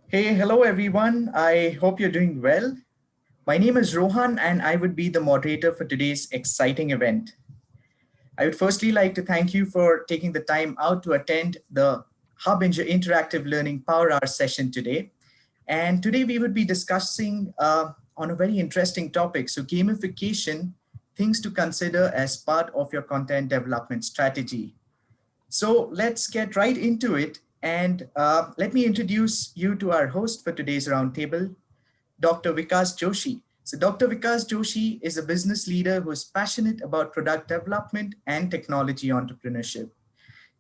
Hey, hello everyone. I hope you're doing well. My name is Rohan and I would be the moderator for today's exciting event. I would firstly like to thank you for taking the time out to attend the Hub Interactive Learning Power Hour session today. And today we would be discussing on a very interesting topic. So gamification, things to consider as part of your content development strategy. So let's get right into it. And let me introduce you to our host for today's roundtable, Dr. Vikas Joshi. So, Dr. Vikas Joshi is a business leader who is passionate about product development and technology entrepreneurship.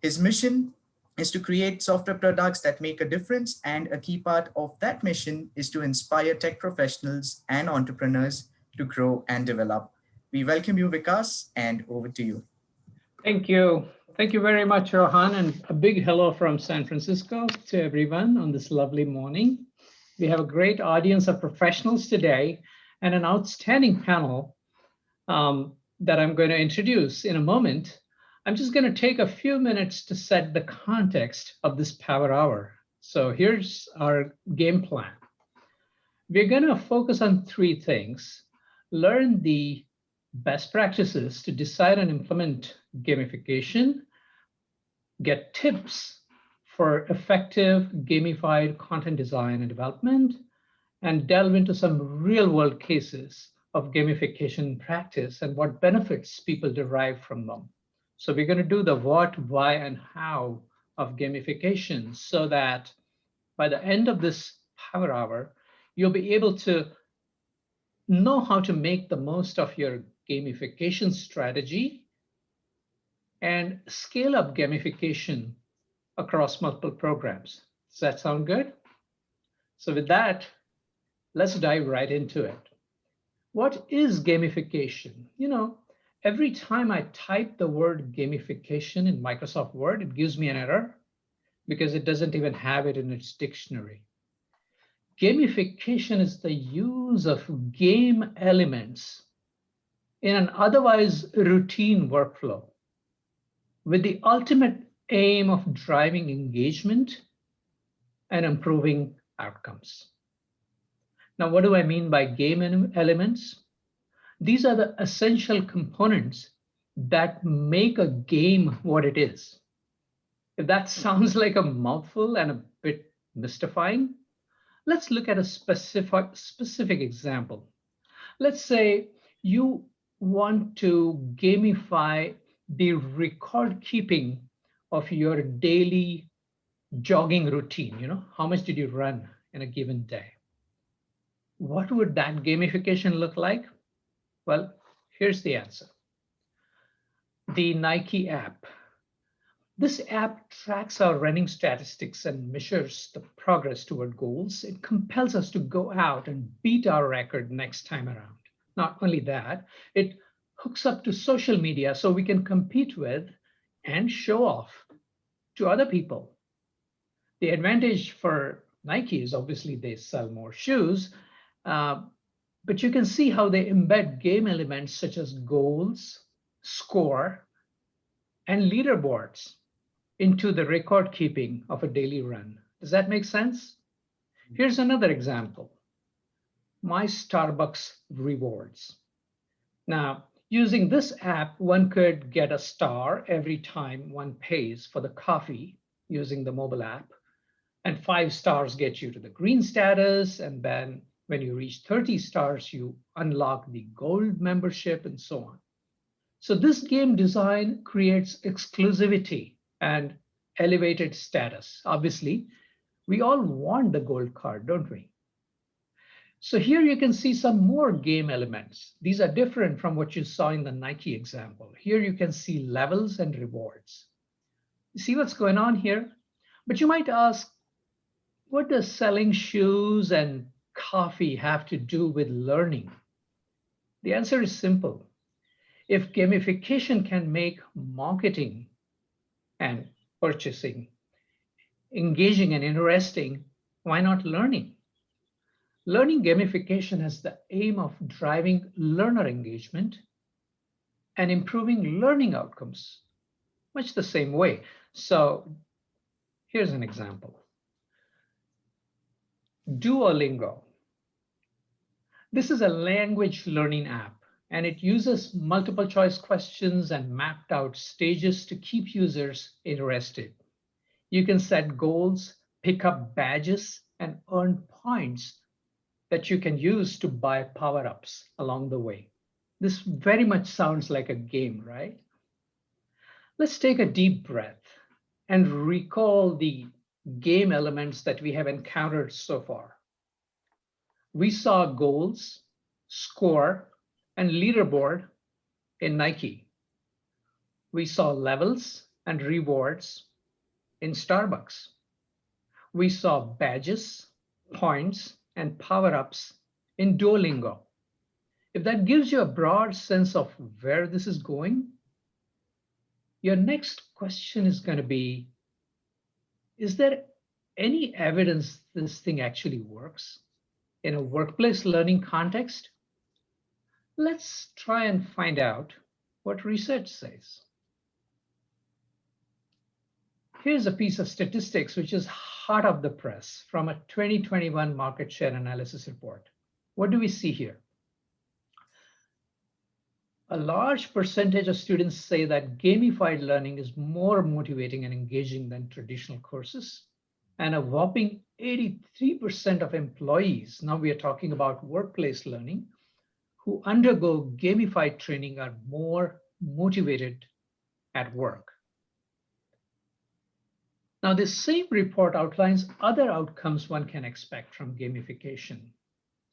His mission is to create software products that make a difference, and a key part of that mission is to inspire tech professionals and entrepreneurs to grow and develop. We welcome you, Vikas, and over to you. Thank you. Thank you very much, Rohan, and a big hello from San Francisco to everyone on this lovely morning. We have a great audience of professionals today and an outstanding panel that I'm going to introduce in a moment. I'm just going to take a few minutes to set the context of this Power Hour. So here's our game plan. We're going to focus on three things: learn the best practices to decide and implement gamification, get tips for effective gamified content design and development, and delve into some real world cases of gamification practice and what benefits people derive from them. So we're going to do the what, why, and how of gamification so that by the end of this Power Hour, you'll be able to know how to make the most of your gamification strategy and scale up gamification across multiple programs. Does that sound good? So with that, let's dive right into it. What is gamification? Every time I type the word gamification in Microsoft Word, it gives me an error because it doesn't even have it in its dictionary. Gamification is the use of game elements in an otherwise routine workflow with the ultimate aim of driving engagement and improving outcomes. Now, what do I mean by game elements? These are the essential components that make a game what it is. If that sounds like a mouthful and a bit mystifying, let's look at a specific example. Let's say you want to gamify the record keeping of your daily jogging routine. How much did you run in a given day? What would that gamification look like? Well, here's the answer. The Nike app. This app tracks our running statistics and measures the progress toward goals. It compels us to go out and beat our record next time around. Not only that, it hooks up to social media so we can compete with and show off to other people. The advantage for Nike is obviously they sell more shoes, but you can see how they embed game elements such as goals, score, and leaderboards into the record keeping of a daily run. Does that make sense? Here's another example. My Starbucks rewards. Now, using this app, one could get a star every time one pays for the coffee using the mobile app. And 5 stars get you to the green status. And then when you reach 30 stars, you unlock the gold membership and so on. So this game design creates exclusivity and elevated status. Obviously, we all want the gold card, don't we? So here you can see some more game elements. These are different from what you saw in the Nike example. Here you can see levels and rewards. You see what's going on here? But you might ask, what does selling shoes and coffee have to do with learning? The answer is simple. If gamification can make marketing and purchasing engaging and interesting, why not learning? Learning gamification has the aim of driving learner engagement and improving learning outcomes, much the same way. So here's an example. Duolingo. This is a language learning app, and it uses multiple choice questions and mapped out stages to keep users interested. You can set goals, pick up badges, and earn points that you can use to buy power-ups along the way. This very much sounds like a game, right? Let's take a deep breath and recall the game elements that we have encountered so far. We saw goals, score, and leaderboard in Nike. We saw levels and rewards in Starbucks. We saw badges, points, and power-ups in Duolingo. If that gives you a broad sense of where this is going, your next question is going to be, is there any evidence this thing actually works in a workplace learning context? Let's try and find out what research says. Here's a piece of statistics which is hot off the press from a 2021 market share analysis report. What do we see here? A large percentage of students say that gamified learning is more motivating and engaging than traditional courses. And a whopping 83% of employees, now we are talking about workplace learning, who undergo gamified training are more motivated at work. Now, this same report outlines other outcomes one can expect from gamification,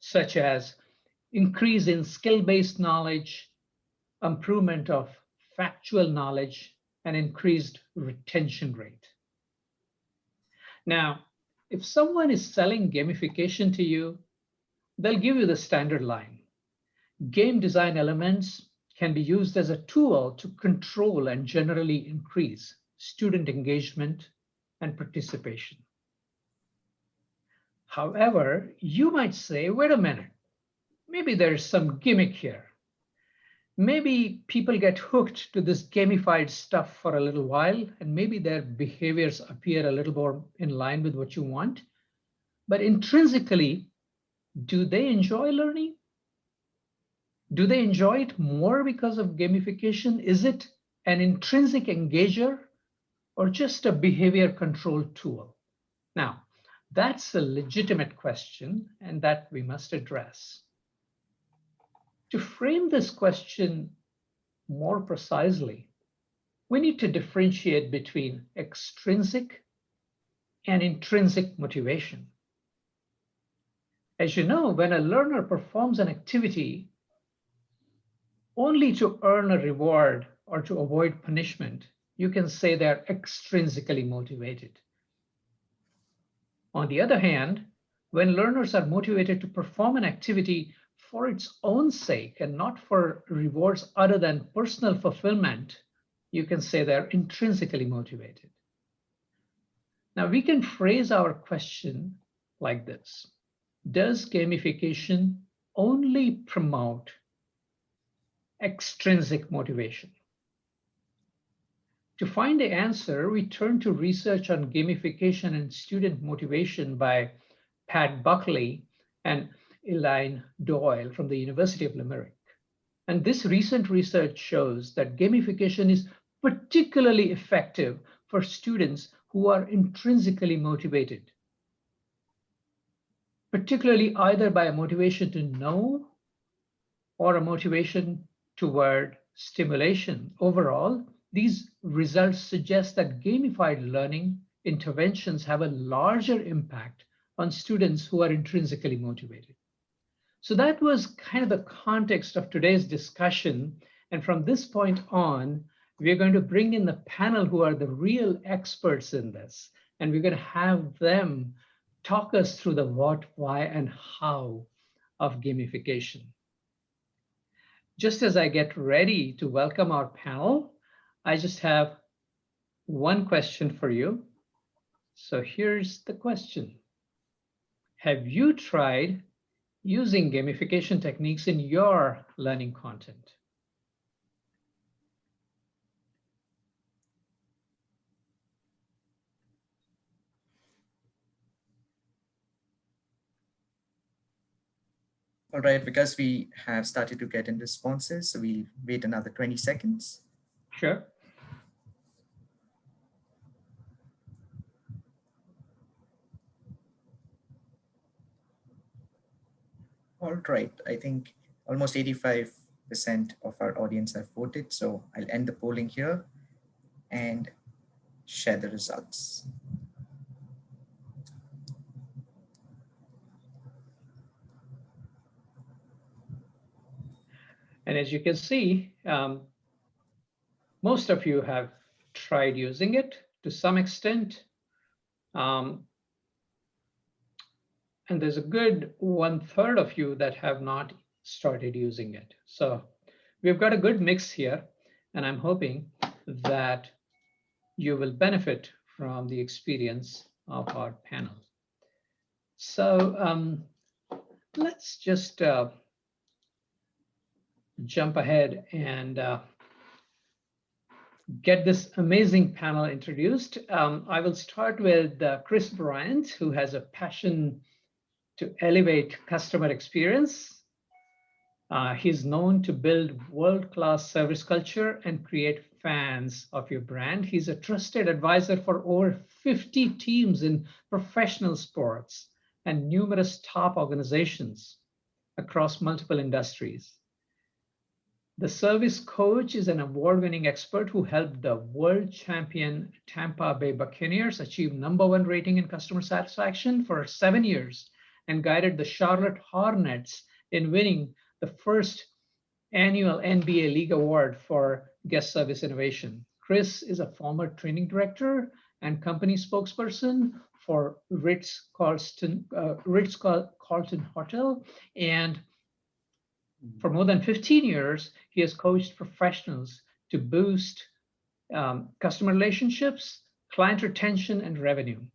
such as increase in skill-based knowledge, improvement of factual knowledge, and increased retention rate. Now, if someone is selling gamification to you, they'll give you the standard line. Game design elements can be used as a tool to control and generally increase student engagement and participation. However, you might say, wait a minute, maybe there's some gimmick here. Maybe people get hooked to this gamified stuff for a little while, and maybe their behaviors appear a little more in line with what you want. But intrinsically, do they enjoy learning? Do they enjoy it more because of gamification? Is it an intrinsic engager or just a behavior control tool? Now, that's a legitimate question and that we must address. To frame this question more precisely, we need to differentiate between extrinsic and intrinsic motivation. As you know, when a learner performs an activity only to earn a reward or to avoid punishment, you can say they're extrinsically motivated. On the other hand, when learners are motivated to perform an activity for its own sake and not for rewards other than personal fulfillment, you can say they're intrinsically motivated. Now, we can phrase our question like this: does gamification only promote extrinsic motivation? To find the answer, we turn to research on gamification and student motivation by Pat Buckley and Elaine Doyle from the University of Limerick. And this recent research shows that gamification is particularly effective for students who are intrinsically motivated, particularly either by a motivation to know or a motivation toward stimulation. Overall, these results suggest that gamified learning interventions have a larger impact on students who are intrinsically motivated. So that was kind of the context of today's discussion. And from this point on, we're going to bring in the panel who are the real experts in this. And we're going to have them talk us through the what, why, and how of gamification. Just as I get ready to welcome our panel, I just have one question for you. So here's the question. Have you tried using gamification techniques in your learning content? All right, because we have started to get in responses, so we'll wait another 20 seconds. Sure. All right, I think almost 85% of our audience have voted, so I'll end the polling here and share the results. And as you can see, most of you have tried using it to some extent. And there's a good 1/3 of you that have not started using it. So we've got a good mix here, and I'm hoping that you will benefit from the experience of our panel. So let's just jump ahead and get this amazing panel introduced. I will start with Chris Bryant, who has a passion to elevate customer experience. He's known to build world-class service culture and create fans of your brand. He's a trusted advisor for over 50 teams in professional sports and numerous top organizations across multiple industries. The service coach is an award-winning expert who helped the world champion Tampa Bay Buccaneers achieve #1 rating in customer satisfaction for 7 years and guided the Charlotte Hornets in winning the first annual NBA League Award for guest service innovation. Chris is a former training director and company spokesperson for Ritz-Carlton Hotel, and for more than 15 years, he has coached professionals to boost customer relationships, client retention, and revenue.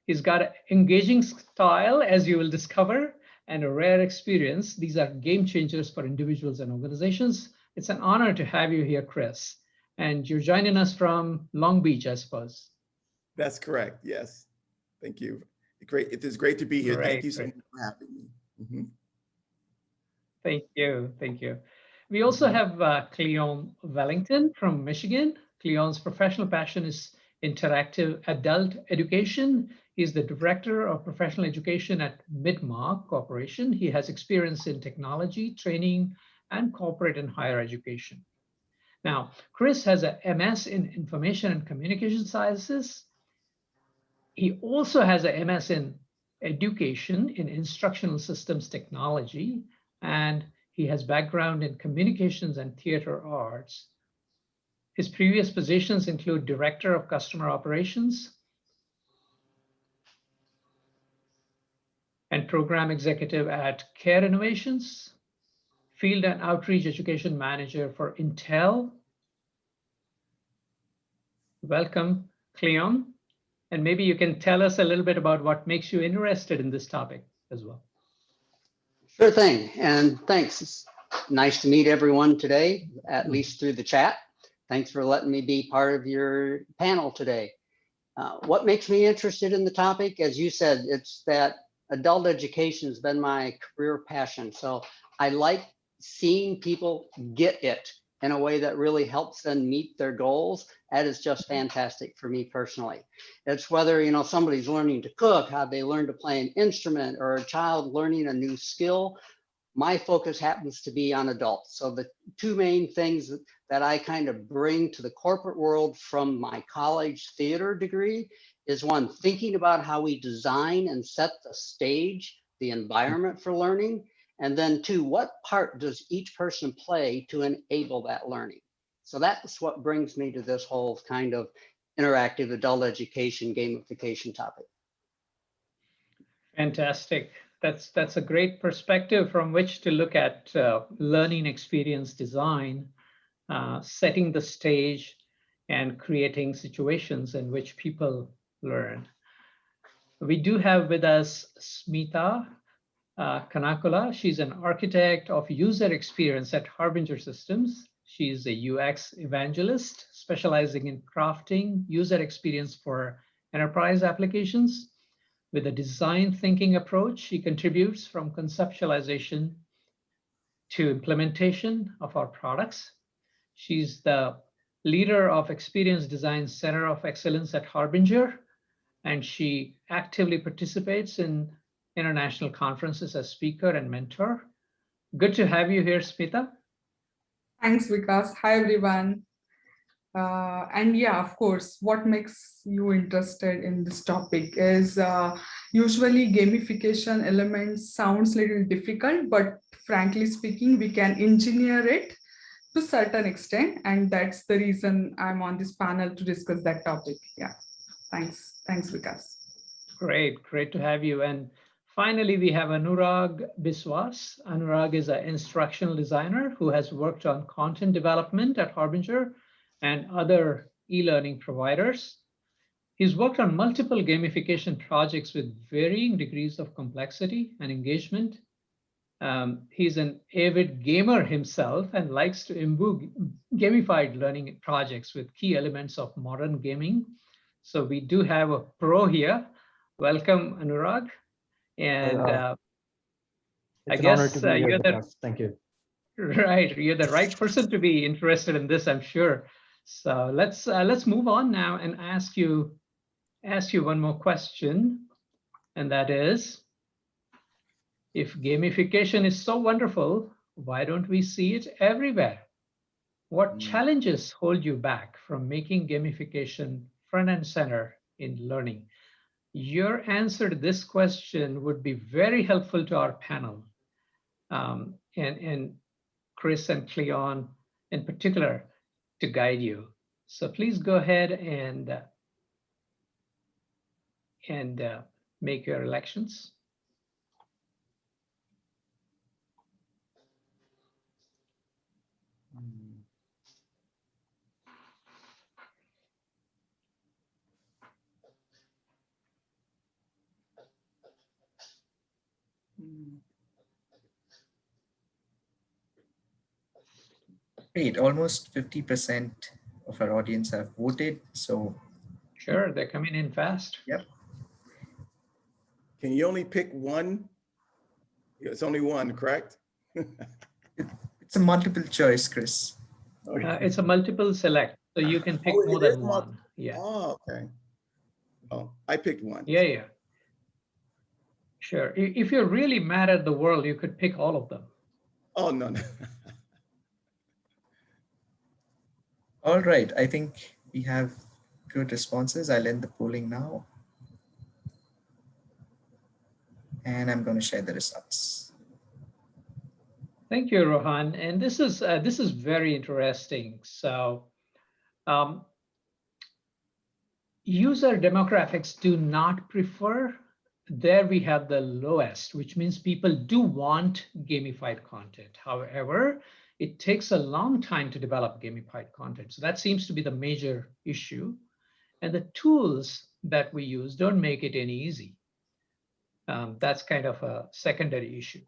He's got an engaging style, as you will discover, and a rare experience. These are game changers for individuals and organizations. It's an honor to have you here, Chris. And you're joining us from Long Beach, I suppose. That's correct, yes. Thank you. Great. It is great to be here. Great, Thank you so great. much for having me. Mhm. Thank you. Thank you. We also have Cleon Wellington from Michigan. Cleon's professional passion is interactive adult education. He's the director of professional education at Midmark Corporation. He has experience in technology, training, and corporate and higher education. Now, Chris has a MS in information and communication sciences. He also has a MS in education in instructional systems technology, and he has background in communications and theater arts. His previous positions include Director of Customer Operations and Program Executive at Care Innovations, Field and Outreach Education Manager for Intel. Welcome, Cleon. And maybe you can tell us a little bit about what makes you interested in this topic as well. Sure thing, and thanks. It's nice to meet everyone today, at least through the chat. Thanks for letting me be part of your panel today. What makes me interested in the topic? As you said, it's that adult education has been my career passion. So I like seeing people get it in a way that really helps them meet their goals. That is just fantastic for me personally. It's whether somebody's learning to cook, how they learn to play an instrument, or a child learning a new skill. My focus happens to be on adults. So the two main things that I kind of bring to the corporate world from my college theater degree is one, thinking about how we design and set the stage, the environment for learning. And then two, what part does each person play to enable that learning? So that's what brings me to this whole kind of interactive adult education gamification topic. Fantastic. That's a great perspective from which to look at learning experience design, setting the stage, and creating situations in which people learn. We do have with us Smita Kanakula. She's an architect of user experience at Harbinger Systems. She's a UX evangelist specializing in crafting user experience for enterprise applications. With a design thinking approach, she contributes from conceptualization to implementation of our products. She's the leader of Experience Design Center of Excellence at Harbinger, and she actively participates in international conferences as speaker and mentor. Good to have you here, Smita. Thanks, Vikas. Hi, everyone. And yeah, of course, what makes you interested in this topic is usually gamification elements sounds a little difficult, but frankly speaking, we can engineer it to a certain extent. And that's the reason I'm on this panel to discuss that topic. Yeah, thanks. Thanks, Vikas. Great to have you. And finally, we have Anurag Biswas. Anurag is an instructional designer who has worked on content development at Harbinger and other e-learning providers. He's worked on multiple gamification projects with varying degrees of complexity and engagement. He's an avid gamer himself and likes to imbue gamified learning projects with key elements of modern gaming. So we do have a pro here. Welcome, Anurag. And I guess you're the Thank you. Right, you're the right person to be interested in this, I'm sure. So let's move on now and ask you one more question, and that is, if gamification is so wonderful, why don't we see it everywhere? What challenges hold you back from making gamification front and center in learning? Your answer to this question would be very helpful to our panel, and Chris and Cleon in particular, to guide you. So please go ahead and make your elections. Great, almost 50% of our audience have voted. So sure, they're coming in fast. Yep. Can you only pick one? It's only one, correct? It's a multiple choice, Chris. It's a multiple select, so you can pick more than one. Yeah. Oh, okay. Oh, I picked one. Yeah. Sure. If you're really mad at the world, you could pick all of them. Oh, no. All right, I think we have good responses. I'll end the polling now. And I'm going to share the results. Thank you, Rohan. And this is very interesting. So user demographics do not prefer. There we have the lowest, which means people do want gamified content. However, it takes a long time to develop gamified content. So that seems to be the major issue. And the tools that we use don't make it any easy. That's kind of a secondary issue.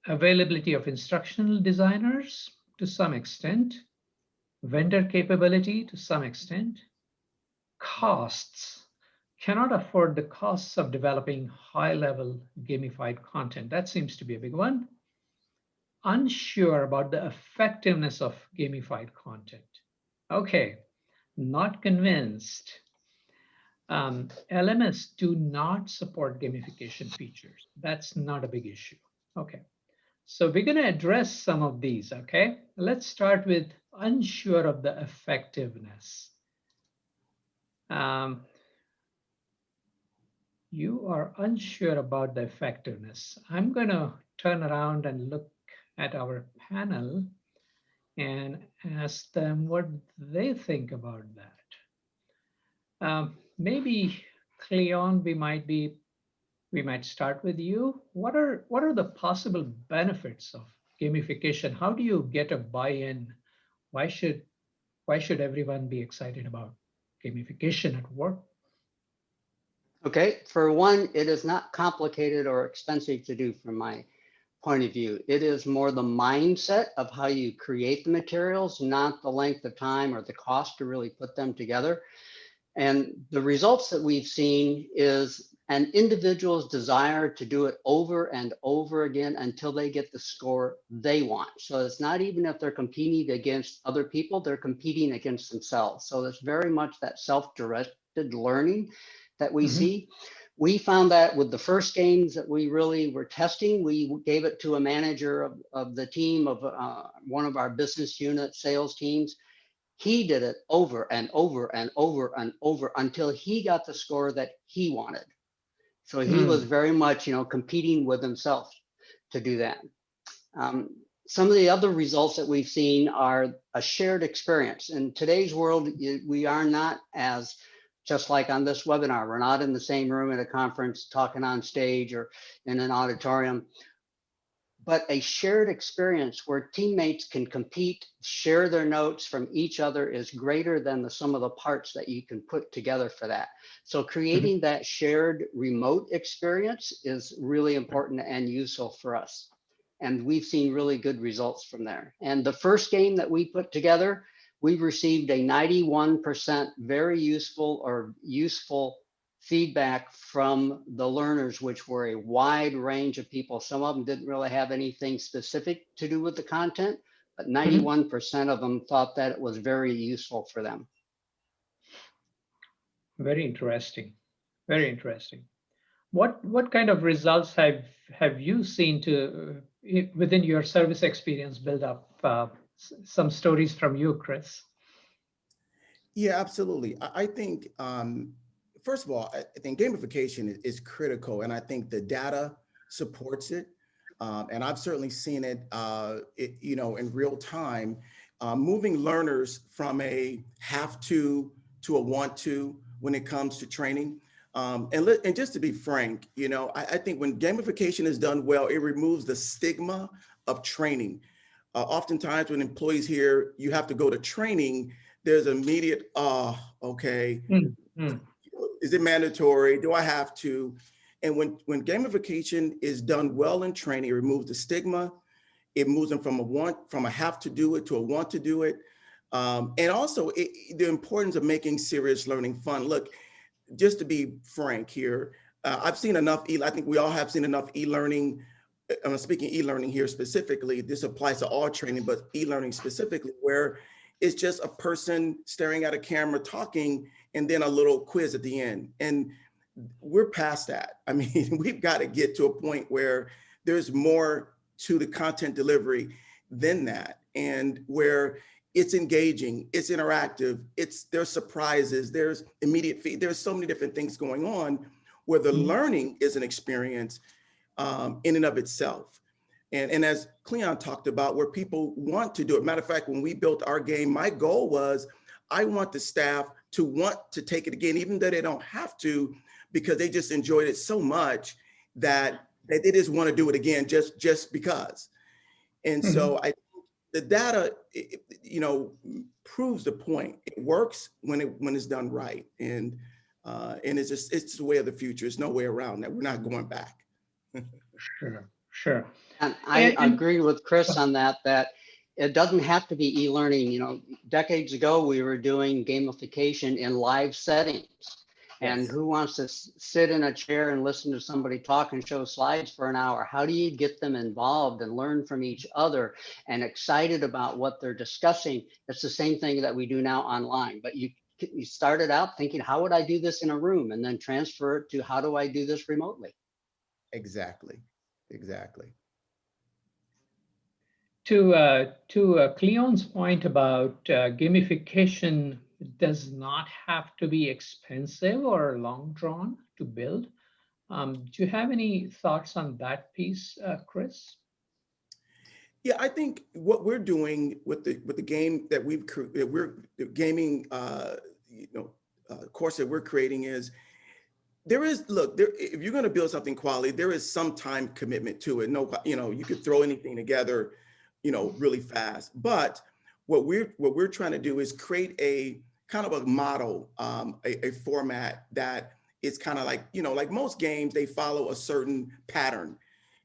Availability of instructional designers to some extent, vendor capability to some extent, costs, cannot afford the costs of developing high-level gamified content. That seems to be a big one. Unsure about the effectiveness of gamified content. Okay, not convinced. LMS do not support gamification features. That's not a big issue. Okay, so we're going to address some of these. Okay, let's start with unsure of the effectiveness. You are unsure about the effectiveness. I'm going to turn around and look at our panel and ask them what they think about that. Maybe Cleon, we might start with you. What are the possible benefits of gamification? How do you get a buy-in? Why should everyone be excited about gamification at work? Okay, for one, it is not complicated or expensive to do from my point of view. It is more the mindset of how you create the materials, not the length of time or the cost to really put them together. And the results that we've seen is and individuals desire to do it over and over again until they get the score they want. So it's not even if they're competing against other people, they're competing against themselves. So it's very much that self-directed learning that we see. We found that with the first games that we really were testing, we gave it to a manager of the team of one of our business unit sales teams. He did it over and over and over and over until he got the score that he wanted. So he was very much, competing with himself to do that. Some of the other results that we've seen are a shared experience. In today's world, we are not as, just like on this webinar, we're not in the same room at a conference talking on stage or in an auditorium, but a shared experience where teammates can compete, share their notes from each other is greater than the sum of the parts that you can put together for that. So creating that shared remote experience is really important and useful for us. And we've seen really good results from there. And the first game that we put together, we received a 91% very useful feedback from the learners, which were a wide range of people. Some of them didn't really have anything specific to do with the content, but 91% of them thought that it was very useful for them. Very interesting. Very interesting. What kind of results have you seen to within your service experience build up? Some stories from you, Chris. Yeah, absolutely. I think, first of all, I think gamification is critical, and I think the data supports it. And I've certainly seen it, in real time, moving learners from a have to a want to when it comes to training. And just to be frank, I think when gamification is done well, it removes the stigma of training. Oftentimes when employees hear you have to go to training, there's immediate, okay, is it mandatory? Do I have to? And when gamification is done well in training, it removes the stigma. It moves them from a have to do it to a want to do it. And also the importance of making serious learning fun. Look, just to be frank here, I've seen enough, I think we all have seen enough e-learning. I'm speaking e-learning here specifically. This applies to all training, but e-learning specifically, where it's just a person staring at a camera talking and then a little quiz at the end. And we're past that. I mean, we've got to get to a point where there's more to the content delivery than that, and where it's engaging, it's interactive, there's surprises, there's immediate feed, there's so many different things going on where the learning is an experience in and of itself. And as Cleon talked about, where people want to do it. Matter of fact, when we built our game, my goal was I want the staff to want to take it again, even though they don't have to, because they just enjoyed it so much that they just want to do it again just because. And so I think the data, proves the point. It works when it's done right, and it's just the way of the future. There's no way around that. We're not going back. Sure. And I agree with Chris on that it doesn't have to be e-learning. Decades ago, we were doing gamification in live settings. And who wants to sit in a chair and listen to somebody talk and show slides for an hour? How do you get them involved and learn from each other and excited about what they're discussing? It's the same thing that we do now online, but you started out thinking, how would I do this in a room? And then transfer it to how do I do this remotely? Exactly. To Cleon's point about gamification does not have to be expensive or long drawn to build. Do you have any thoughts on that piece, Chris? Yeah, I think what we're doing with the game that the gaming course that we're creating is if you're going to build something quality, there is some time commitment to it. No, you could throw anything together, really fast. But what we're trying to do is create a kind of a model, a format that is kind of like, like most games, they follow a certain pattern.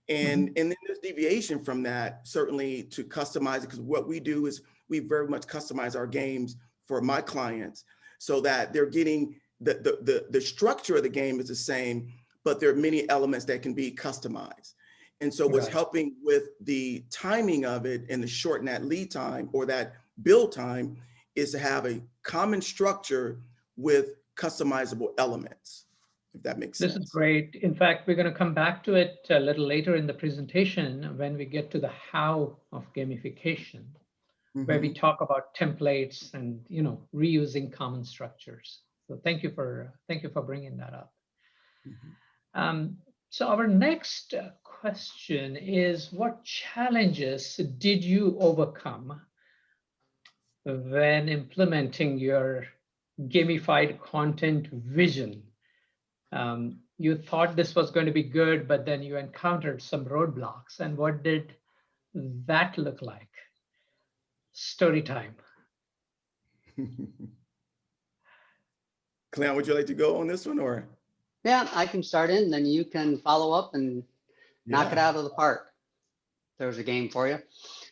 And then there's deviation from that, certainly, to customize it, because what we do is we very much customize our games for my clients so that they're getting the structure of the game is the same, but there are many elements that can be customized. And so what's Right. helping with the timing of it and the shorten that lead time or that build time is to have a common structure with customizable elements, if that makes sense. This is great. In fact, we're going to come back to it a little later in the presentation when we get to the how of gamification, where we talk about templates and reusing common structures. So thank you for bringing that up. So our next question is, what challenges did you overcome when implementing your gamified content vision? You thought this was going to be good, but then you encountered some roadblocks. And what did that look like? Story time. Cleon, would you like to go on this one or? Yeah, I can start in, then you can follow up and knock it out of the park. There's a game for you.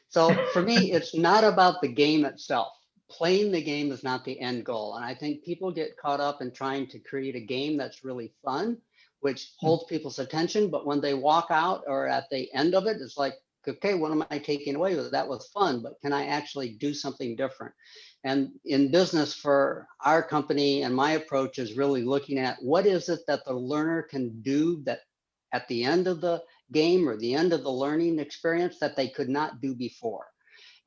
So for me, it's not about the game itself. Playing the game is not the end goal. And I think people get caught up in trying to create a game that's really fun, which holds people's attention. But when they walk out or at the end of it, it's like, okay, what am I taking away with it? That was fun, but can I actually do something different? And in business for our company, and my approach is really looking at what is it that the learner can do that at the end of the game or the end of the learning experience that they could not do before.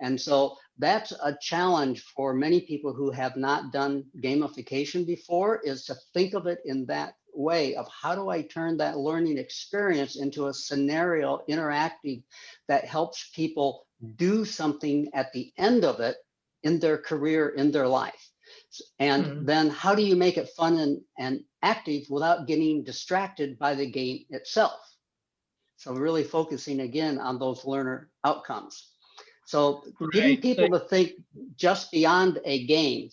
And so that's a challenge for many people who have not done gamification before, is to think of it in that way of how do I turn that learning experience into a scenario interactive that helps people do something at the end of it in their career, in their life. And then how do you make it fun and active without getting distracted by the game itself? So really focusing again on those learner outcomes. So getting people to think just beyond a game,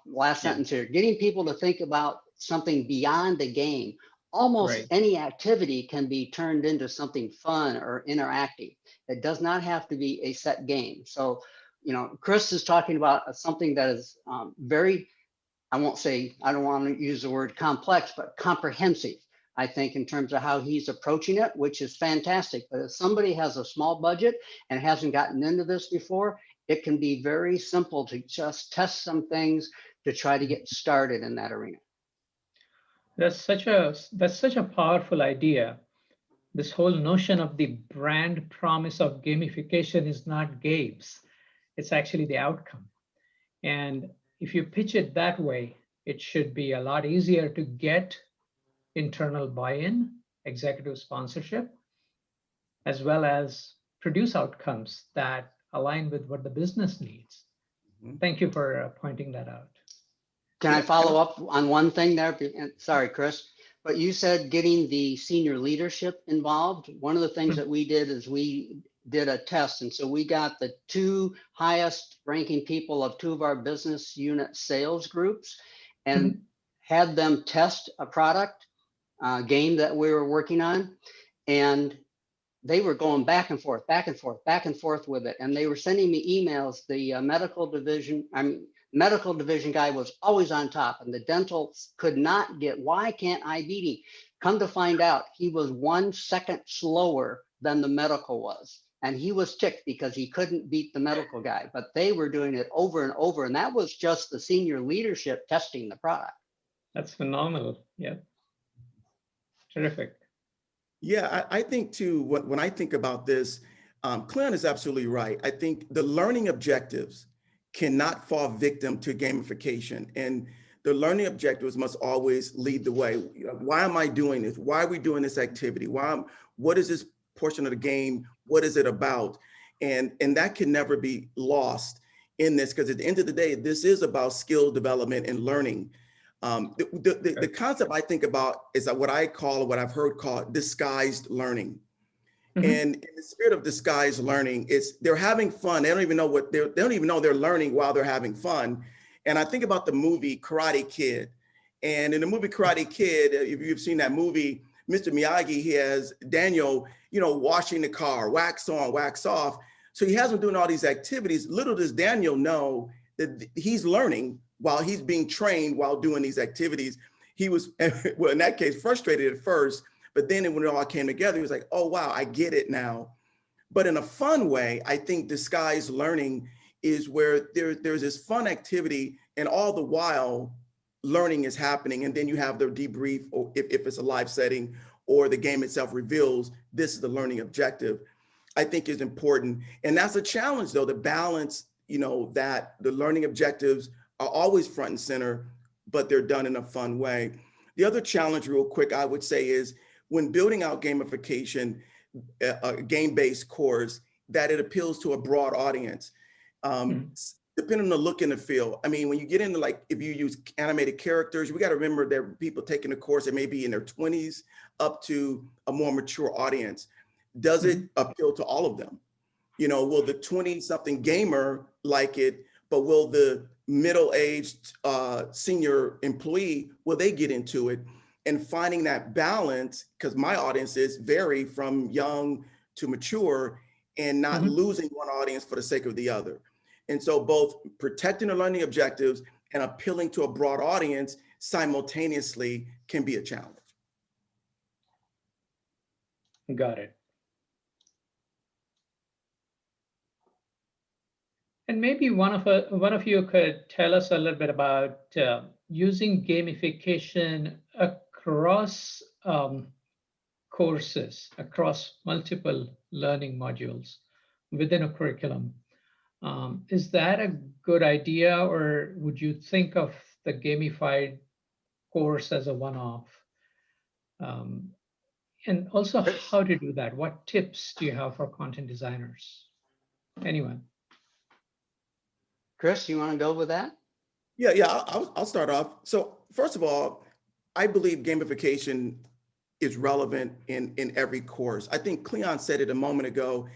last sentence here, getting people to think about something beyond a game. Almost any activity can be turned into something fun or interactive. It does not have to be a set game. So, Chris is talking about something that is very, I don't want to use the word complex, but comprehensive, I think, in terms of how he's approaching it, which is fantastic. But if somebody has a small budget and hasn't gotten into this before, it can be very simple to just test some things to try to get started in that arena. That's such a powerful idea. This whole notion of the brand promise of gamification is not games. It's actually the outcome. And if you pitch it that way, it should be a lot easier to get internal buy-in, executive sponsorship, as well as produce outcomes that align with what the business needs. Thank you for pointing that out. Can I follow up on one thing there? Sorry, Chris, but you said getting the senior leadership involved. One of the things that we did is we did a test. And so we got the 2 highest ranking people of 2 of our business unit sales groups and had them test a product game that we were working on. And they were going back and forth with it. And they were sending me emails. The medical division guy was always on top, and the dental could not get, why can't I beat him? Come to find out, he was 1 second slower than the medical was. And he was ticked because he couldn't beat the medical guy, but they were doing it over and over. And that was just the senior leadership testing the product. That's phenomenal. Yeah. Terrific. Yeah, I think too, when I think about this, Cleon is absolutely right. I think the learning objectives cannot fall victim to gamification, and the learning objectives must always lead the way. Why am I doing this? Why are we doing this activity? What is this portion of the game? What is it about? And that can never be lost in this, because at the end of the day, this is about skill development and learning. The concept I think about is what I've heard called disguised learning. And in the spirit of disguised learning, they're having fun. They don't even know they're learning while they're having fun. And I think about the movie Karate Kid. And in the movie Karate Kid, if you've seen that movie, Mr. Miyagi, he has Daniel, washing the car, wax on, wax off. So he has him doing all these activities. Little does Daniel know that he's learning while he's being trained while doing these activities. he was, well, in that case, frustrated at first, but then when it all came together, he was like, oh, wow, I get it now. But in a fun way, I think disguised learning is where there's this fun activity, and all the while learning is happening. And then you have the debrief, or if it's a live setting, or the game itself reveals this is the learning objective, I think is important. And that's a challenge, though, to balance, that the learning objectives are always front and center, but they're done in a fun way. The other challenge, real quick, I would say is when building out gamification, a game-based course, that it appeals to a broad audience. Depending on the look and the feel. I mean, when you get into, like, if you use animated characters, we got to remember there are people taking the course that may be in their 20s up to a more mature audience. Does it appeal to all of them? Will the 20-something gamer like it, but will the middle-aged senior employee, will they get into it? And finding that balance, because my audiences vary from young to mature, and not losing one audience for the sake of the other. And so both protecting the learning objectives and appealing to a broad audience simultaneously can be a challenge. Got it. And maybe one of you could tell us a little bit about using gamification across courses, across multiple learning modules within a curriculum. Is that a good idea, or would you think of the gamified course as a one-off? And also how to do that? What tips do you have for content designers? Anyone? Chris, you want to go with that? Yeah, I'll start off. So first of all, I believe gamification is relevant in every course. I think Cleon said it a moment ago.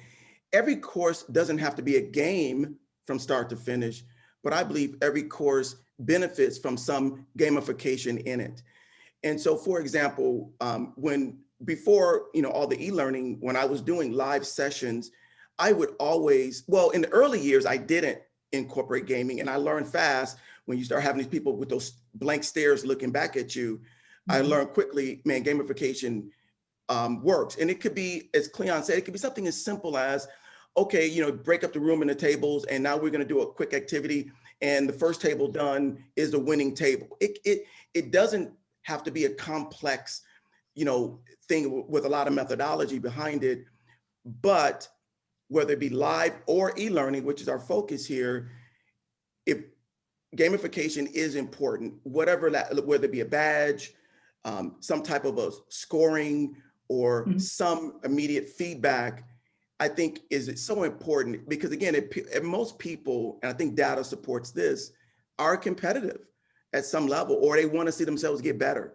Every course doesn't have to be a game from start to finish, but I believe every course benefits from some gamification in it. And so, for example, before all the e-learning, when I was doing live sessions, I would always, well, in the early years, I didn't incorporate gaming, and I learned fast. When you start having these people with those blank stares looking back at you, I learned quickly, man, gamification works. And it could be, as Cleon said, it could be something as simple as, okay, break up the room and the tables, and now we're going to do a quick activity, and the first table done is the winning table. It doesn't have to be a complex, thing with a lot of methodology behind it, but whether it be live or e-learning, which is our focus here, if gamification is important, whether it be a badge, some type of a scoring, or some immediate feedback, I think is so important, because again, most people, and I think data supports this, are competitive at some level, or they want to see themselves get better.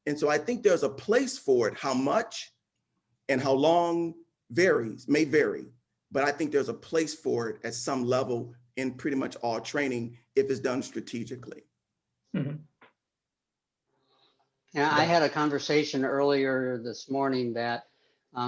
And so I think there's a place for it. How much and how long may vary, but I think there's a place for it at some level in pretty much all training if it's done strategically. Yeah, I had a conversation earlier this morning that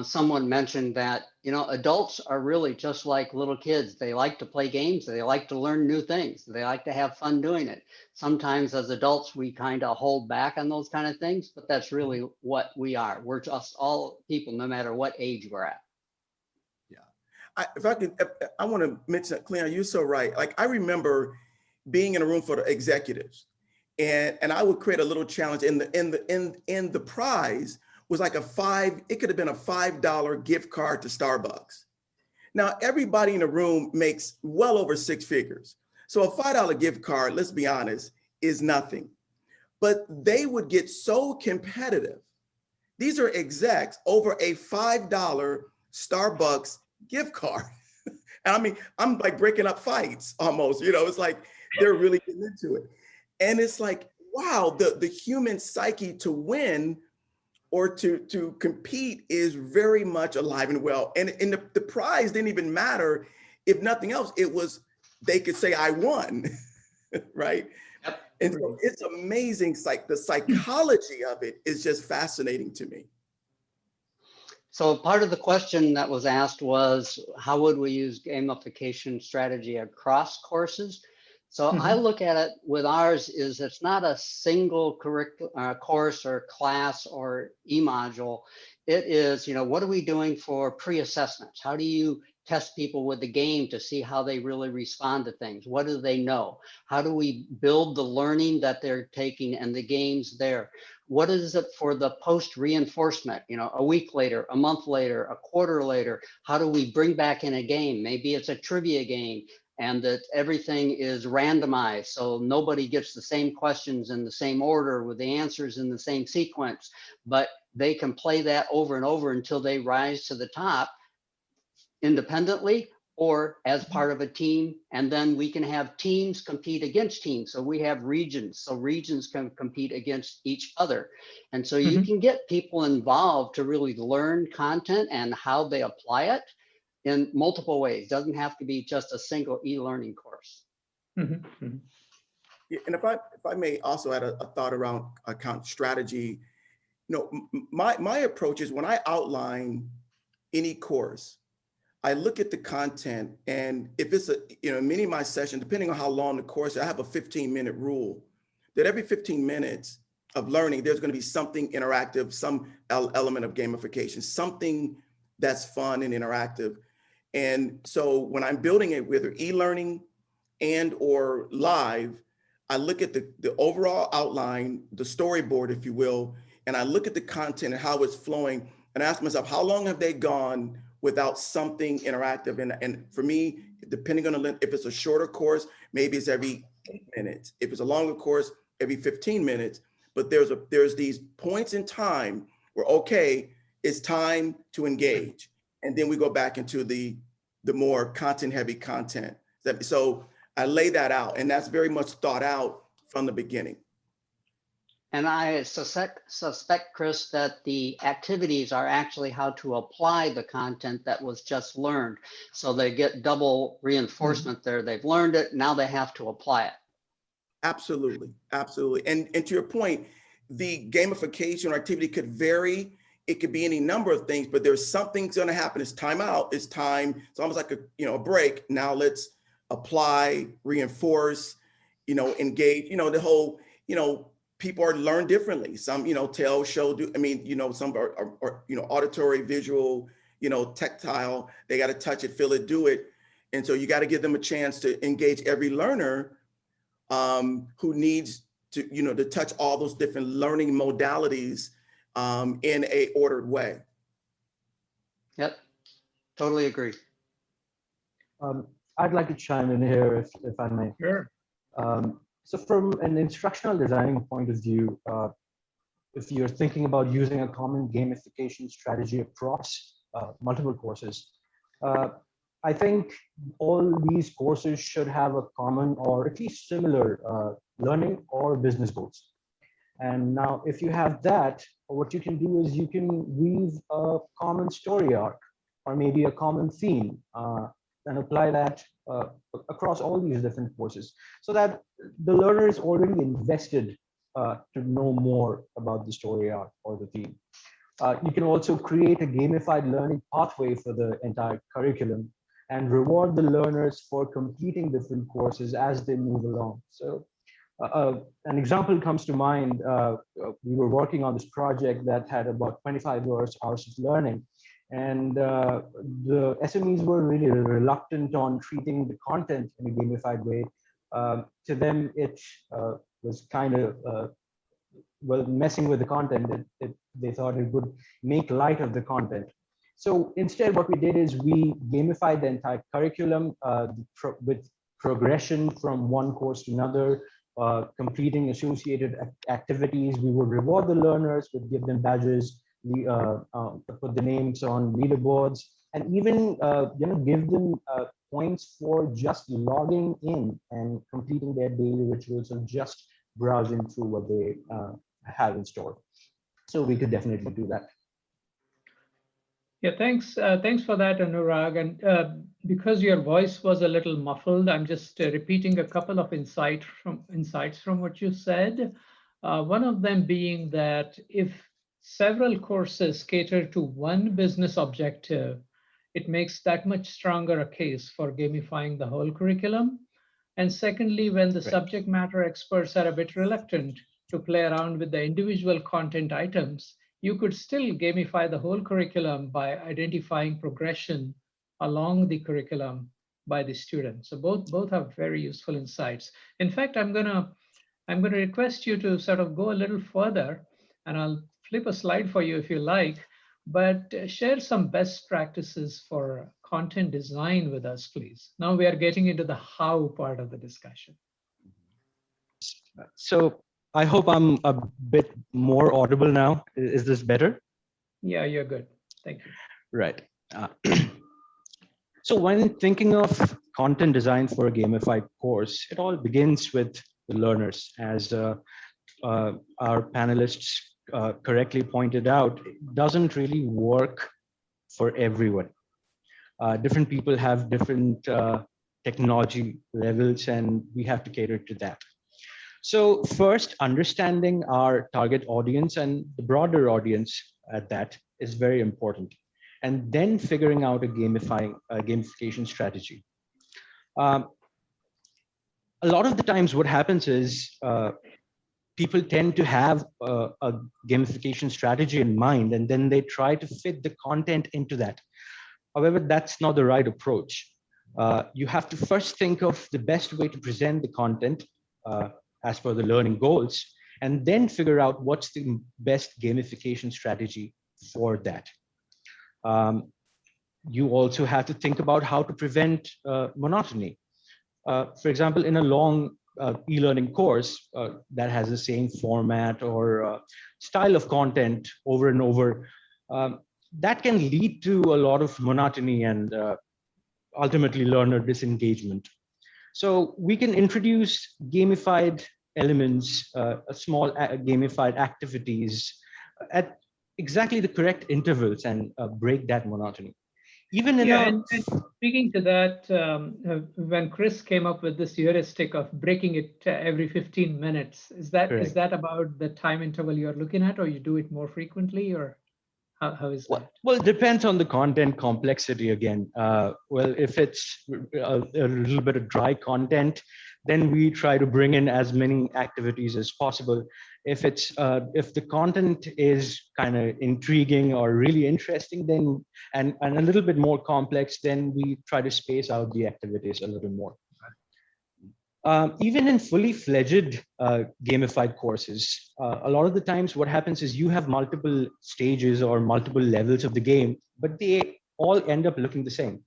someone mentioned that, adults are really just like little kids. They like to play games. They like to learn new things. They like to have fun doing it. Sometimes as adults, we kind of hold back on those kind of things, but that's really what we are. We're just all people, no matter what age we're at. Yeah. I want to mention, Cleon, you're so right. Like, I remember being in a room for the executives, and I would create a little challenge, and the prize was like it could have been a $5 gift card to Starbucks. Now, everybody in the room makes well over six figures. So a $5 gift card, let's be honest, is nothing. But they would get so competitive. These are execs over a $5 Starbucks gift card. And I mean, I'm like breaking up fights almost, it's like they're really getting into it. And it's like, wow, the human psyche to win or to compete is very much alive and well. And the prize didn't even matter. If nothing else, it was, they could say, I won, right? Yep. And so it's amazing. The psychology of it is just fascinating to me. So part of the question that was asked was, how would we use gamification strategy across courses? So I look at it with ours is it's not a single course or class or e-module. It is, you know, what are we doing for pre-assessments? How do you test people with the game to see how they really respond to things? What do they know? How do we build the learning that they're taking and the games there? What is it for the post reinforcement? You know, a week later, a month later, a quarter later, how do we bring back in a game? Maybe it's a trivia game and that everything is randomized. So nobody gets the same questions in the same order with the answers in the same sequence, but they can play that over and over until they rise to the top independently or as part of a team. And then we can have teams compete against teams. So we have regions. So regions can compete against each other. And so you can get people involved to really learn content and how they apply it in multiple ways. Doesn't have to be just a single e-learning course. Yeah, and if I may also add a thought around account strategy, you know, my approach is when I outline any course, I look at the content, and if it's many of my sessions, depending on how long the course, I have a 15-minute rule that every 15 minutes of learning, there's going to be something interactive, some element of gamification, something that's fun and interactive. And so when I'm building it, whether e-learning and or live, I look at the overall outline, the storyboard, if you will, and I look at the content and how it's flowing and ask myself, how long have they gone without something interactive? And for me, depending on the length, if it's a shorter course, maybe it's every 8 minutes. If it's a longer course, every 15 minutes. But there's these points in time where, okay, it's time to engage. And then we go back into the more content heavy content. So I lay that out, and that's very much thought out from the beginning. And I suspect, Chris, that the activities are actually how to apply the content that was just learned. So they get double reinforcement there. They've learned it, now they have to apply it. Absolutely, absolutely. And to your point, the gamification or activity could vary. It could be any number of things, but there's something's going to happen. It's time out. It's time. It's almost like a break. Now let's apply, reinforce, engage. The whole, people are learn differently. Some, tell, show, do. I mean, some are auditory, visual, tactile. They got to touch it, feel it, do it. And so you got to give them a chance to engage every learner who needs to, to touch all those different learning modalities in a ordered way. Yep, totally agree. I'd like to chime in here if I may. Sure. So from an instructional designing point of view, if you're thinking about using a common gamification strategy across multiple courses, I think all these courses should have a common or at least similar learning or business goals. And now if you have that, what you can do is you can weave a common story arc or maybe a common theme and apply that across all these different courses so that the learner is already invested to know more about the story arc or the theme. You can also create a gamified learning pathway for the entire curriculum and reward the learners for completing different courses as they move along. So an example comes to mind. We were working on this project that had about 25 hours of learning. And the SMEs were really reluctant on treating the content in a gamified way. To them, it was kind of, messing with the content. They thought it would make light of the content. So instead, what we did is we gamified the entire curriculum with progression from one course to another, completing associated activities. We would reward the learners, would give them badges, put the names on leaderboards, and even give them points for just logging in and completing their daily rituals and just browsing through what they have in store. So we could definitely do that. Yeah, thanks. Thanks for that, Anurag. And because your voice was a little muffled, I'm just repeating a couple of insights from what you said. One of them being that if several courses cater to one business objective, it makes that much stronger a case for gamifying the whole curriculum. And secondly, when the Right. subject matter experts are a bit reluctant to play around with the individual content items, you could still gamify the whole curriculum by identifying progression along the curriculum by the student. So both have very useful insights. In fact, I'm gonna request you to sort of go a little further, and I'll flip a slide for you if you like, but share some best practices for content design with us, please. Now we are getting into the how part of the discussion. So I hope I'm a bit more audible now. Is this better? Yeah, you're good. Thank you. Right. So when thinking of content design for a gamified course, it all begins with the learners. As our panelists correctly pointed out, it doesn't really work for everyone. Different people have different technology levels, and we have to cater to that. So first, understanding our target audience and the broader audience at that is very important. And then figuring out a gamification strategy. A lot of the times what happens is people tend to have a gamification strategy in mind, and then they try to fit the content into that. However, that's not the right approach. You have to first think of the best way to present the content as per the learning goals, and then figure out what's the best gamification strategy for that. You also have to think about how to prevent monotony. For example, in a long e-learning course that has the same format or style of content over and over, that can lead to a lot of monotony and ultimately learner disengagement. So we can introduce gamified elements, small gamified activities at exactly the correct intervals and break that monotony. Even in and speaking to that, when Chris came up with this heuristic of breaking it every 15 minutes, is that about the time interval you're looking at, or you do it more frequently, or how is that? Well, it depends on the content complexity again. Well, if it's a little bit of dry content, then we try to bring in as many activities as possible. If it's if the content is kind of intriguing or really interesting, then and a little bit more complex, then we try to space out the activities a little more. Even in fully fledged gamified courses, a lot of the times what happens is you have multiple stages or multiple levels of the game, but they all end up looking the same.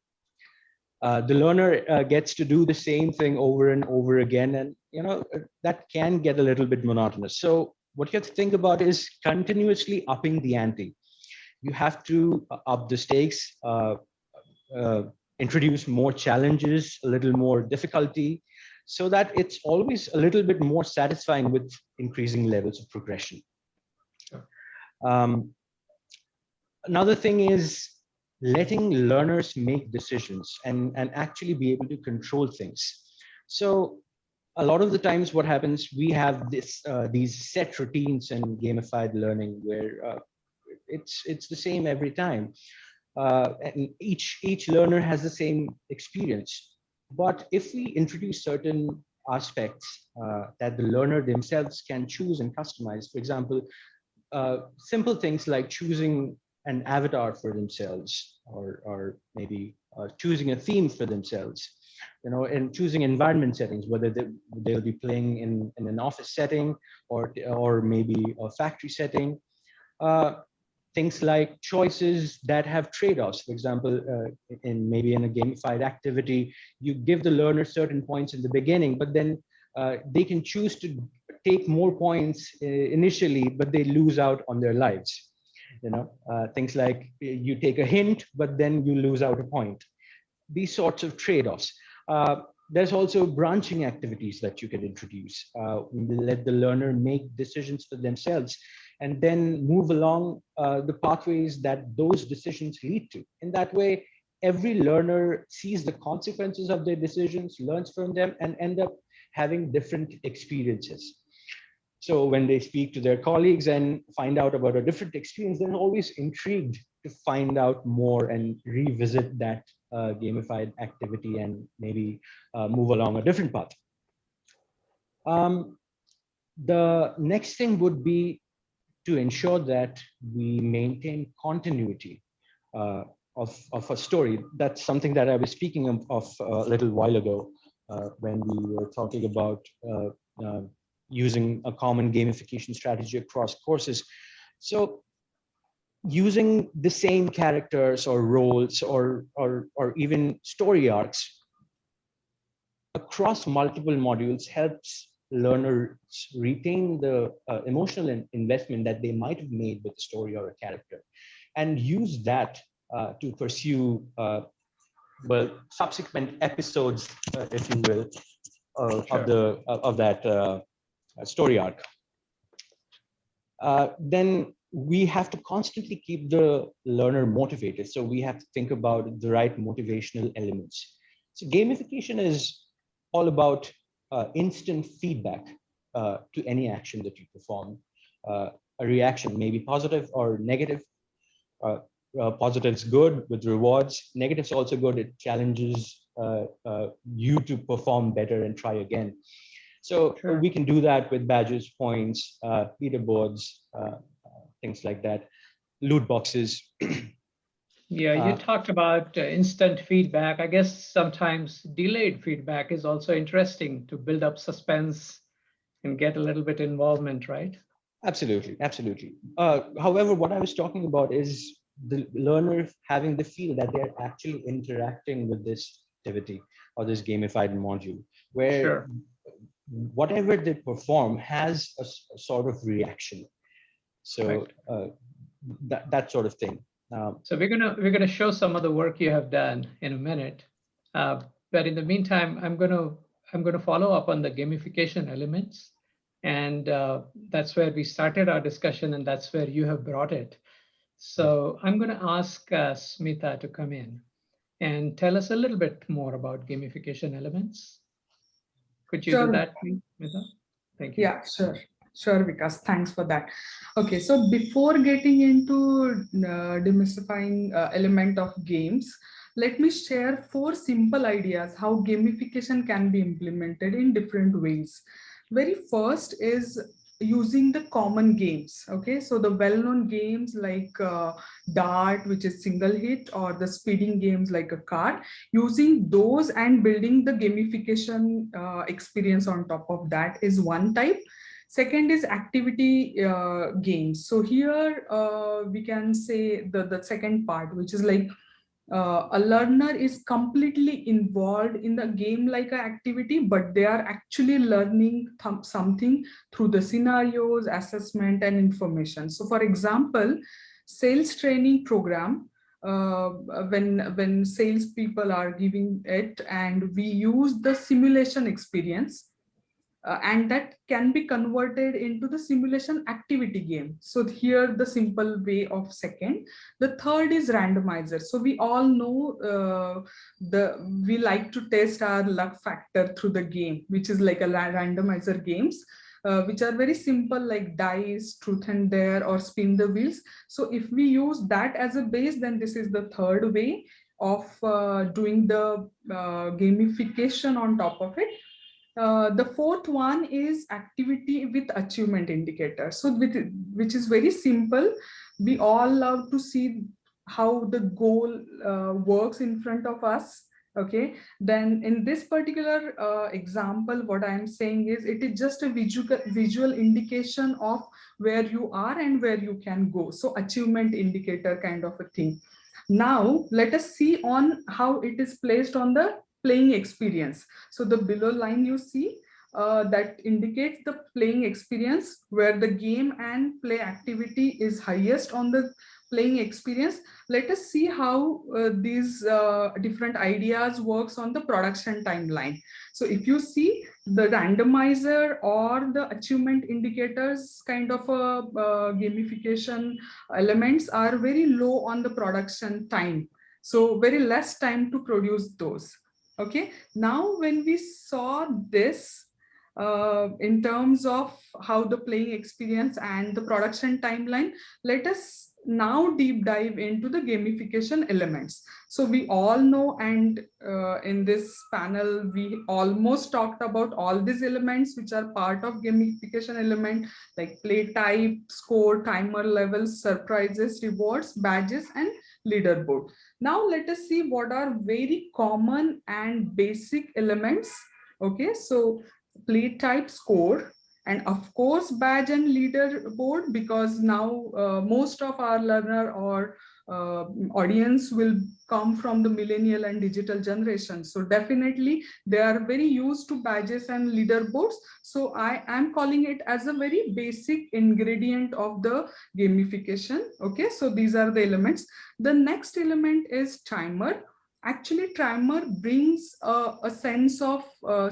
The learner gets to do the same thing over and over again, and that can get a little bit monotonous. So what you have to think about is continuously upping the ante. You have to up the stakes, introduce more challenges, a little more difficulty, so that it's always a little bit more satisfying with increasing levels of progression. Another thing is letting learners make decisions and actually be able to control things. So a lot of the times what happens, we have these set routines in gamified learning where it's the same every time. And each learner has the same experience. But if we introduce certain aspects that the learner themselves can choose and customize, for example, simple things like choosing an avatar for themselves, or maybe choosing a theme for themselves, and choosing environment settings, whether they'll be playing in an office setting or maybe a factory setting. Things like choices that have trade-offs. For example, maybe in a gamified activity, you give the learner certain points in the beginning, but then they can choose to take more points initially, but they lose out on their lives. Things like you take a hint, but then you lose out a point. These sorts of trade-offs. There's also branching activities that you can introduce. Let the learner make decisions for themselves, and then move along the pathways that those decisions lead to. In that way, every learner sees the consequences of their decisions, learns from them, and end up having different experiences. So when they speak to their colleagues and find out about a different experience, they're always intrigued to find out more and revisit that gamified activity and maybe move along a different path. The next thing would be to ensure that we maintain continuity of a story. That's something that I was speaking of a little while ago when we were talking about using a common gamification strategy across courses. So using the same characters or roles or even story arcs across multiple modules helps learners retain the emotional investment that they might have made with a story or a character, and use that to pursue well, subsequent episodes, if you will, Sure. of that story arc. Then we have to constantly keep the learner motivated. So we have to think about the right motivational elements. So gamification is all about instant feedback to any action that you perform. A reaction may be positive or negative. Positive's good with rewards. Negative's also good. It challenges you to perform better and try again. So Sure. we can do that with badges, points, leaderboards, things like that, loot boxes. Yeah, you talked about instant feedback. I guess sometimes delayed feedback is also interesting to build up suspense and get a little bit involvement, right? Absolutely, absolutely. However, what I was talking about is the learner having the feel that they're actually interacting with this activity or this gamified module, where Sure. whatever they perform has a sort of reaction. So that sort of thing. So we're gonna show some of the work you have done in a minute, but in the meantime, I'm gonna follow up on the gamification elements, and that's where we started our discussion, and that's where you have brought it. So I'm gonna ask Smita to come in and tell us a little bit more about gamification elements. Could you do Sure. that, please, Smita? Thank you. Yeah, sure. Sure, Vikas. Thanks for that. Okay, so before getting into demystifying element of games, let me share 4 simple ideas how gamification can be implemented in different ways. Very first is using the common games. Okay, so the well-known games like dart, which is single hit, or the speeding games like a card, using those and building the gamification experience on top of that is one type. Second is activity games. So here we can say the second part, which is like a learner is completely involved in the game like an activity, but they are actually learning something through the scenarios, assessment, and information. So for example, sales training program, when sales people are giving it, and we use the simulation experience, and that can be converted into the simulation activity game. So here the simple way of second. The third is randomizer. So we all know we like to test our luck factor through the game, which is like a randomizer games, which are very simple, like dice, truth and dare, or spin the wheels. So if we use that as a base, then this is the third way of doing the gamification on top of it. The fourth one is activity with achievement indicator. So which is very simple. We all love to see how the goal works in front of us. Okay, then in this particular example, what I'm saying is it is just a visual indication of where you are and where you can go. So achievement indicator kind of a thing. Now let us see on how it is placed on the playing experience. So the below line you see that indicates the playing experience, where the game and play activity is highest on the playing experience. Let us see how these different ideas works on the production timeline. So if you see the randomizer or the achievement indicators kind of a gamification elements are very low on the production time. So very less time to produce those. Okay, now when we saw this in terms of how the playing experience and the production timeline, let us now deep dive into the gamification elements. So we all know, and in this panel, we almost talked about all these elements which are part of gamification element, like play type, score, timer levels, surprises, rewards, badges, and leaderboard. Now let us see what are very common and basic elements. Okay, so play type, score, and of course badge and leaderboard, because now most of our learner or audience will come from the millennial and digital generation, so definitely they are very used to badges and leaderboards. So I am calling it as a very basic ingredient of the gamification. Okay, so these are the elements. The next element is timer. Actually, timer brings a sense of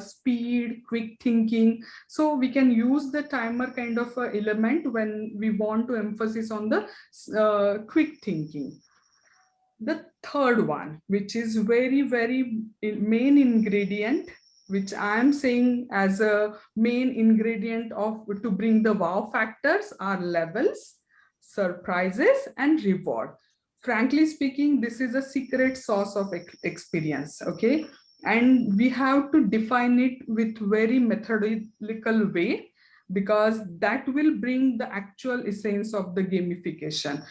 speed, quick thinking. So we can use the timer kind of element when we want to emphasize on the quick thinking. The third one, which is very, very main ingredient, which I am saying as a main ingredient of to bring the wow factors, are levels, surprises, and reward. Frankly speaking, this is a secret sauce of experience. Okay, and we have to define it with very methodical way, because that will bring the actual essence of the gamification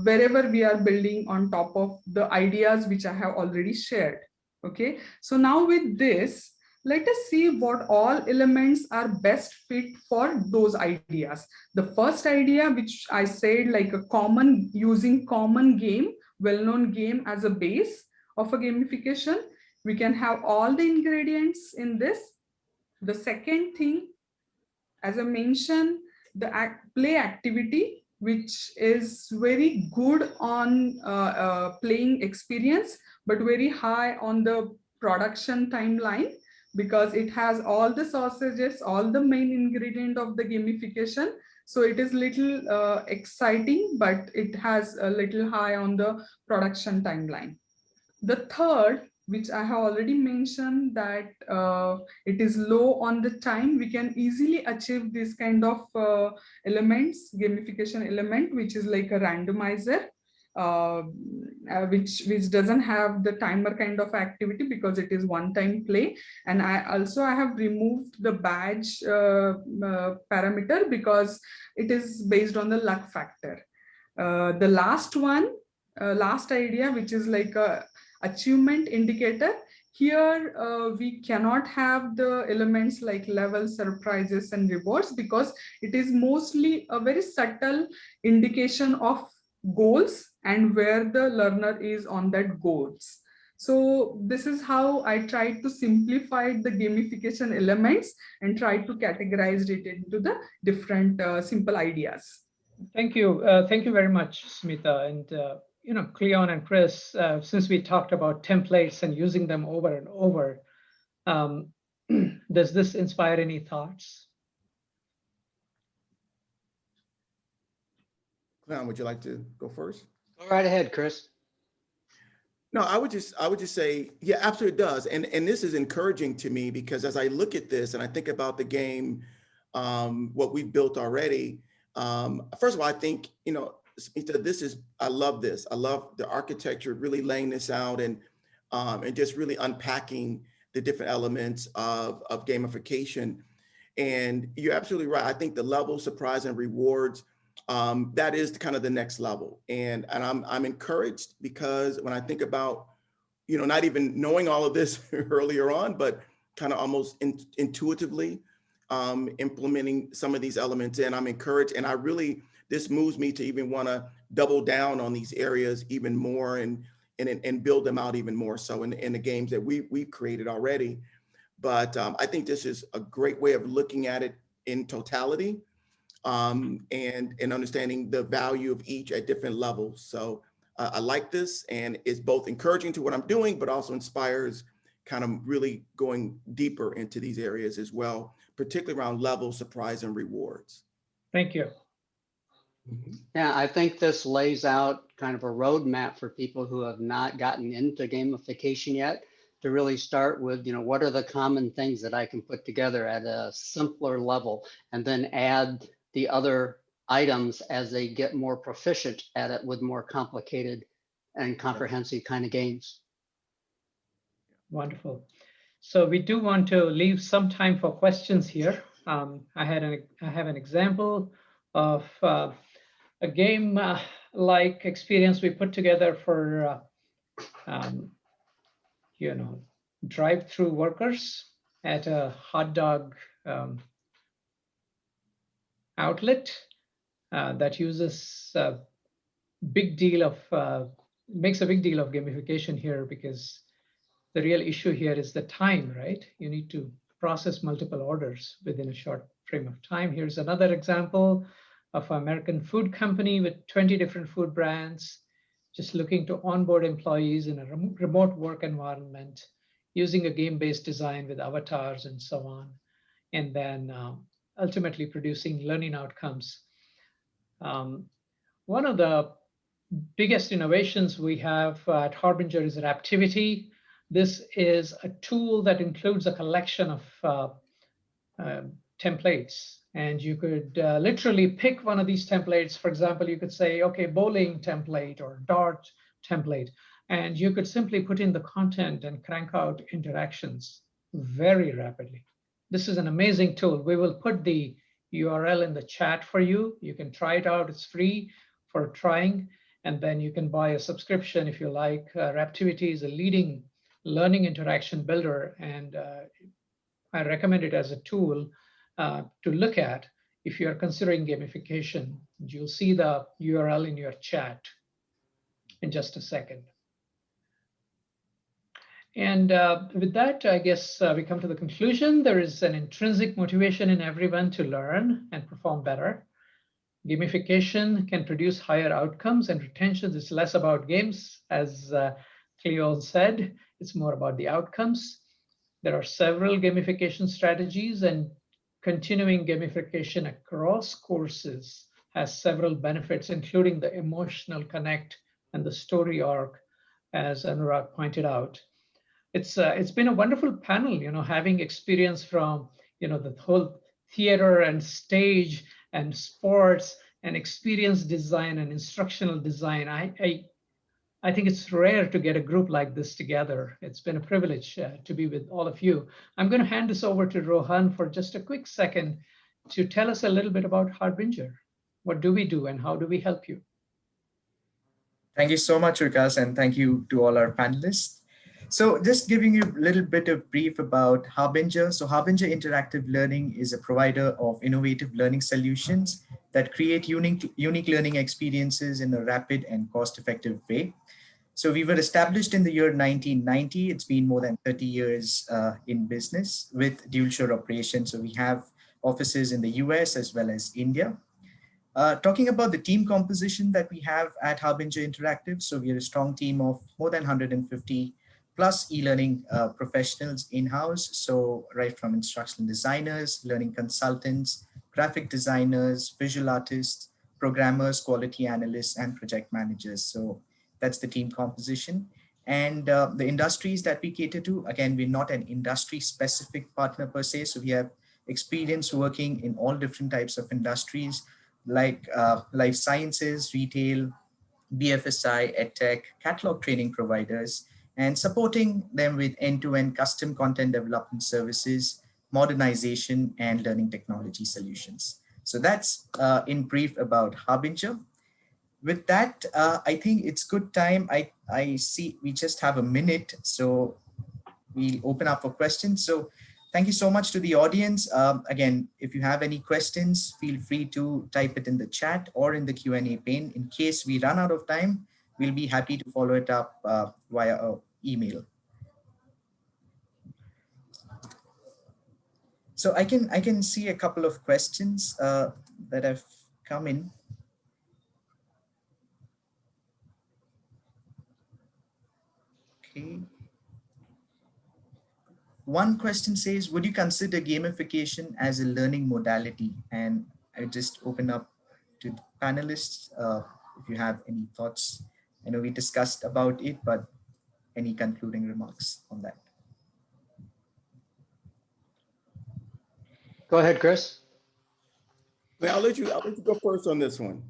wherever we are building on top of the ideas which I have already shared. Okay, so now with this, let us see what all elements are best fit for those ideas. The first idea, which I said, like a common, using common game, well-known game as a base of a gamification, we can have all the ingredients in this. The second thing, as I mentioned, the play activity, which is very good on playing experience, but very high on the production timeline, because it has all the sausages, all the main ingredient of the gamification. So it is little exciting, but it has a little high on the production timeline. The third, which I have already mentioned, that it is low on the time, we can easily achieve this kind of elements, gamification element, which is like a randomizer, which doesn't have the timer kind of activity because it is one-time play. And I have removed the badge parameter because it is based on the luck factor. The last one, last idea, which is like a achievement indicator. Here we cannot have the elements like levels, surprises, and rewards, because it is mostly a very subtle indication of goals and where the learner is on that goals. So this is how I tried to simplify the gamification elements and try to categorize it into the different simple ideas. Thank you very much, Smita. And you know, Cleon and Chris, since we talked about templates and using them over and over, does this inspire any thoughts? Cleon, would you like to go first? Go right ahead, Chris. No, I would just say, yeah, absolutely it does. And this is encouraging to me, because as I look at this and I think about the game, what we've built already, first of all, I think, you know, I love this. I love the architecture, really laying this out and just really unpacking the different elements of gamification. And you're absolutely right. I think the level, surprise, and rewards, that is kind of the next level. And I'm encouraged, because when I think about, you know, not even knowing all of this earlier on, but kind of almost intuitively implementing some of these elements in, I'm encouraged. And this moves me to even want to double down on these areas even more and build them out even more so in the games that we've created already. But I think this is a great way of looking at it in totality, and understanding the value of each at different levels. So I like this, and it's both encouraging to what I'm doing, but also inspires kind of really going deeper into these areas as well, particularly around level, surprise, and rewards. Thank you. Yeah, I think this lays out kind of a roadmap for people who have not gotten into gamification yet, to really start with, you know, what are the common things that I can put together at a simpler level, and then add the other items as they get more proficient at it with more complicated and comprehensive kind of games. Wonderful. So we do want to leave some time for questions here. I have an example of a game like experience we put together for drive-through workers at a hot dog outlet that uses makes a big deal of gamification here, because the real issue here is the time, right? You need to process multiple orders within a short frame of time. Here's another example of an American food company with 20 different food brands, just looking to onboard employees in a remote work environment using a game-based design with avatars and so on, and then ultimately producing learning outcomes. One of the biggest innovations we have at Harbinger is Raptivity. This is a tool that includes a collection of templates, and you could literally pick one of these templates. For example, you could say, okay, bowling template or dart template, and you could simply put in the content and crank out interactions very rapidly. This is an amazing tool. We will put the URL in the chat for you. You can try it out. It's free for trying, and then you can buy a subscription if you like. Raptivity is a leading learning interaction builder, and I recommend it as a tool to look at if you are considering gamification. You'll see the URL in your chat in just a second. And with that, I guess we come to the conclusion. There is an intrinsic motivation in everyone to learn and perform better. Gamification can produce higher outcomes and retention. It's less about games, as Cleo said. It's more about the outcomes. There are several gamification strategies, and continuing gamification across courses has several benefits, including the emotional connect and the story arc, as Anurag pointed out. It's been a wonderful panel, having experience from, the whole theater and stage and sports and experience design and instructional design. I think it's rare to get a group like this together. It's been a privilege to be with all of you. I'm going to hand this over to Rohan for just a quick second to tell us a little bit about Harbinger. What do we do and how do we help you? Thank you so much, Vikas, and thank you to all our panelists. So just giving you a little bit of brief about Harbinger. So Harbinger Interactive Learning is a provider of innovative learning solutions that create unique learning experiences in a rapid and cost-effective way. So we were established in the year 1990. It's been more than 30 years in business with dual shore operations. So we have offices in the US as well as India. Talking about the team composition that we have at Harbinger Interactive. So we are a strong team of more than 150 plus e-learning professionals in-house. So right from instructional designers, learning consultants, graphic designers, visual artists, programmers, quality analysts, and project managers. So that's the team composition. And the industries that we cater to, again, we're not an industry specific partner per se. So we have experience working in all different types of industries like life sciences, retail, BFSI, EdTech, catalog training providers, and supporting them with end-to-end custom content development services, modernization, and learning technology solutions. So that's in brief about Harbinger. With that, I think it's good time. I see we just have a minute, so we'll open up for questions. So thank you so much to the audience. Again, if you have any questions, feel free to type it in the chat or in the Q&A pane. In case we run out of time, we'll be happy to follow it up via email. So I can see a couple of questions that have come in. Okay. One question says, would you consider gamification as a learning modality? And I just open up to the panelists if you have any thoughts. I know we discussed about it, but any concluding remarks on that? Go ahead, Chris. I'll let you go first on this one.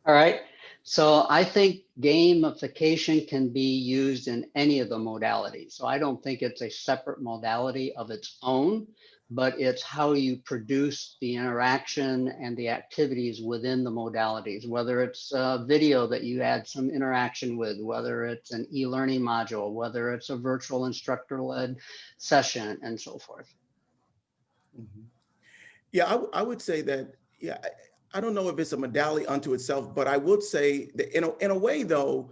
All right. So I think gamification can be used in any of the modalities. So I don't think it's a separate modality of its own, but it's how you produce the interaction and the activities within the modalities, whether it's a video that you add some interaction with, whether it's an e-learning module, whether it's a virtual instructor-led session, and so forth. Mhm. Yeah, I would say that, yeah, I don't know if it's a modality unto itself, but I would say that in a way though,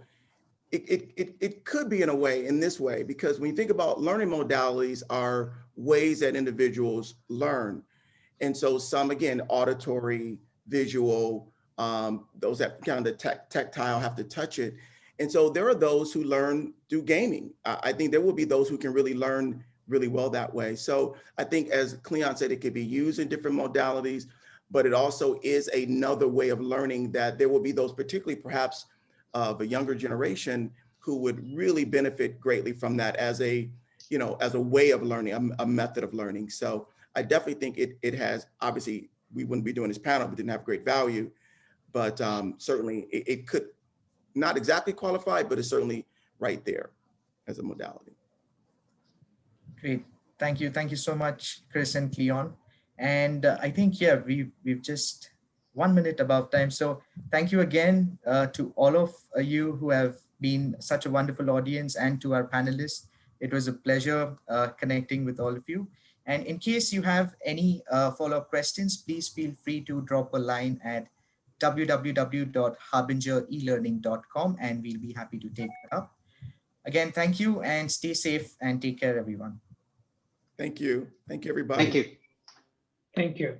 it could be in a way, in this way, because when you think about learning modalities are ways that individuals learn. And so some, again, auditory, visual, those that kind of the tactile have to touch it. And so there are those who learn through gaming. I think there will be those who can really learn really well that way. So I think, as Cleon said, it could be used in different modalities, but it also is another way of learning that there will be those, particularly perhaps of a younger generation, who would really benefit greatly from that as a, as a way of learning, a method of learning. So I definitely think it has, obviously, we wouldn't be doing this panel if it didn't have great value, but certainly it could not exactly qualify, but it's certainly right there as a modality. Great. Thank you. Thank you so much, Chris and Cleon. And I think, yeah, we've just 1 minute above time. So thank you again to all of you who have been such a wonderful audience, and to our panelists. It was a pleasure connecting with all of you. And in case you have any follow-up questions, please feel free to drop a line at www.harbingerelearning.com, and we'll be happy to take that up. Again, thank you, and stay safe and take care, everyone. Thank you. Thank you, everybody. Thank you. Thank you.